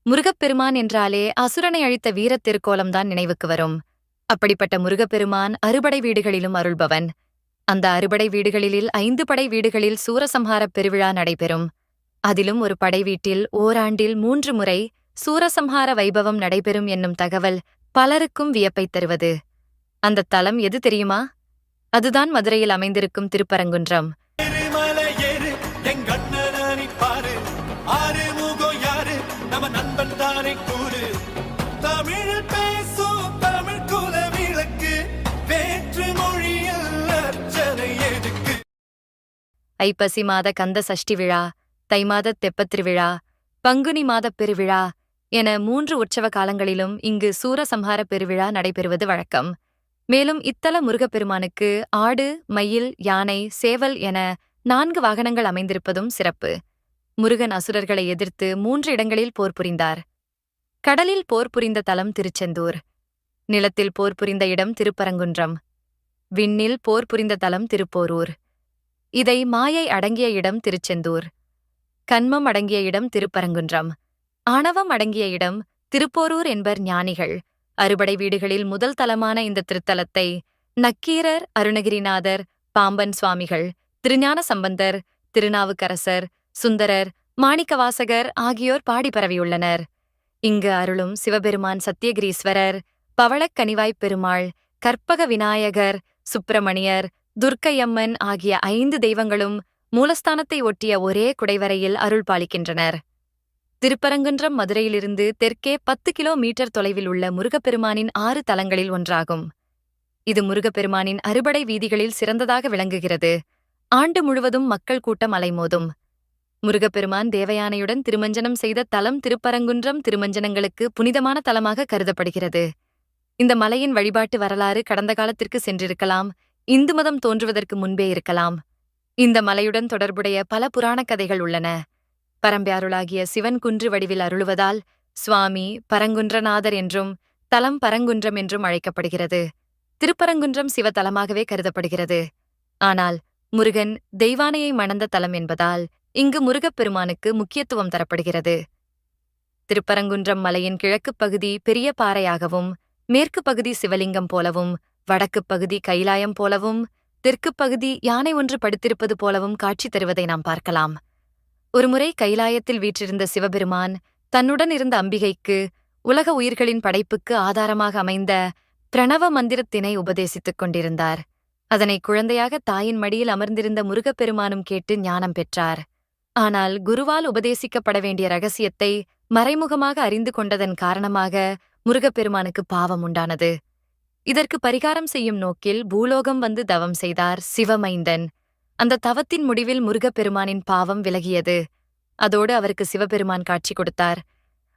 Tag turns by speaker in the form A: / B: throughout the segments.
A: முருகப்பெருமான் என்றாலே அசுரனை அழித்த வீரத் திருக்கோலம்தான் நினைவுக்கு வரும். அப்படிப்பட்ட முருகப்பெருமான் அறுபடை வீடுகளிலும் அருள்பவன். அந்த அறுபடை வீடுகளில் 5 படை வீடுகளில் சூரசம்ஹாரப் பெருவிழா நடைபெறும். அதிலும் ஒரு படை வீட்டில் ஓராண்டில் 3 முறை சூரசம்ஹார வைபவம் நடைபெறும் என்னும் தகவல் பலருக்கும் வியப்பைத் தருவது. அந்த தலம் எது தெரியுமா? அதுதான் மதுரையில் அமைந்திருக்கும் திருப்பரங்குன்றம். ஐப்பசி மாத கந்த சஷ்டி விழா, தை மாதத் தெப்பத் திருவிழா, பங்குனி மாதப் பெருவிழா என 3 உற்சவ காலங்களிலும் இங்கு சூரசம்ஹாரப் பெருவிழா நடைபெறுவது வழக்கம். மேலும் இத்தல முருகப்பெருமானுக்கு ஆடு, மயில், யானை, சேவல் என 4 வாகனங்கள் அமைந்திருப்பதும் சிறப்பு. முருகன் அசுரர்களை எதிர்த்து 3 இடங்களில் போர் புரிந்தார். கடலில் போர் புரிந்த தலம் திருச்செந்தூர், நிலத்தில் போர் புரிந்த இடம் திருப்பரங்குன்றம், விண்ணில் போர் புரிந்த தலம் திருப்போரூர். இதை மாயை அடங்கிய இடம் திருச்செந்தூர், கன்மம் அடங்கிய இடம் திருப்பரங்குன்றம், ஆணவம் அடங்கிய இடம் திருப்போரூர் என்பர் ஞானிகள். அறுபடை வீடுகளில் முதல் தலமான இந்த திருத்தலத்தை நக்கீரர், அருணகிரிநாதர், பாம்பன் சுவாமிகள், திருஞான சம்பந்தர், திருநாவுக்கரசர், சுந்தரர், மாணிக்கவாசகர் ஆகியோர் பாடி பரவியுள்ளனர். இங்கு அருளும் சிவபெருமான் சத்தியகிரீஸ்வரர், பவளக் கனிவாய்ப் பெருமாள், கற்பக விநாயகர், சுப்பிரமணியர், துர்க்கையம்மன் ஆகிய 5 தெய்வங்களும் மூலஸ்தானத்தை ஒட்டிய ஒரே குடைவரையில் அருள் பாலிக்கின்றனர். திருப்பரங்குன்றம் மதுரையிலிருந்து தெற்கே 10 கிலோமீட்டர் தொலைவில் உள்ள முருகப்பெருமானின் 6 தலங்களில் ஒன்றாகும். இது முருகப்பெருமானின் அறுபடை வீதிகளில் சிறந்ததாக விளங்குகிறது. ஆண்டு முழுவதும் மக்கள் கூட்டம் அலைமோதும். முருகப்பெருமான் தேவயானையுடன் திருமஞ்சனம் செய்த தலம் திருப்பரங்குன்றம் திருமஞ்சனங்களுக்கு புனிதமான தலமாக கருதப்படுகிறது. இந்த மலையின் வழிபாட்டு வரலாறு கடந்த காலத்திற்கு சென்றிருக்கலாம், இந்து மதம் தோன்றுவதற்கு முன்பே இருக்கலாம். இந்த மலையுடன் தொடர்புடைய பல புராணக் கதைகள் உள்ளன. பரம்பையாருளாகிய சிவன் குன்று வடிவில் அருளுவதால் சுவாமி பரங்குன்றநாதர் என்றும் தலம் பரங்குன்றம் என்றும் அழைக்கப்படுகிறது. திருப்பரங்குன்றம் சிவத்தலமாகவே கருதப்படுகிறது. ஆனால் முருகன் தெய்வானையை மணந்த தலம் என்பதால் இங்கு முருகப்பெருமானுக்கு முக்கியத்துவம் தரப்படுகிறது. திருப்பரங்குன்றம் மலையின் கிழக்குப் பகுதி பெரிய பாறையாகவும், மேற்குப் பகுதி சிவலிங்கம் போலவும், வடக்குப் பகுதி கைலாயம் போலவும், தெற்குப் பகுதி யானை ஒன்று படுத்திருப்பது போலவும் காட்சி தருவதை நாம் பார்க்கலாம். ஒருமுறை கைலாயத்தில் வீற்றிருந்த சிவபெருமான் தன்னுடன் இருந்த அம்பிகைக்கு உலக உயிர்களின் படைப்புக்கு ஆதாரமாக அமைந்த பிரணவ மந்திரத்தினை உபதேசித்துக் கொண்டிருந்தார். அதனை குழந்தையாக தாயின் மடியில் அமர்ந்திருந்த முருகப்பெருமானும் கேட்டு ஞானம் பெற்றார். ஆனால் குருவால் உபதேசிக்கப்பட வேண்டிய ரகசியத்தை மறைமுகமாக அறிந்து கொண்டதன் காரணமாக முருகப்பெருமானுக்கு பாவம் உண்டானது. இதற்கு பரிகாரம் செய்யும் நோக்கில் பூலோகம் வந்து தவம் செய்தார் சிவமைந்தன். அந்த தவத்தின் முடிவில் முருகப்பெருமானின் பாவம் விலகியது. அதோடு அவருக்கு சிவபெருமான் காட்சி கொடுத்தார்.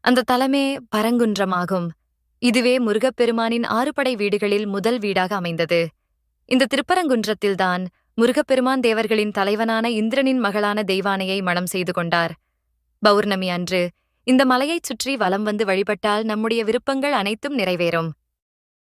A: அந்த தலமே பரங்குன்றமாகும். இதுவே முருகப்பெருமானின் 6 படை வீடுகளில் முதல் வீடாக அமைந்தது. இந்த திருப்பரங்குன்றத்தில்தான் முருகப்பெருமான் தேவர்களின் தலைவனான இந்திரனின் மகளான தெய்வானையை மணம் செய்து கொண்டார். பௌர்ணமி அன்று இந்த மலையைச் சுற்றி வலம் வந்து வழிபட்டால் நம்முடைய விருப்பங்கள் அனைத்தும் நிறைவேறும்.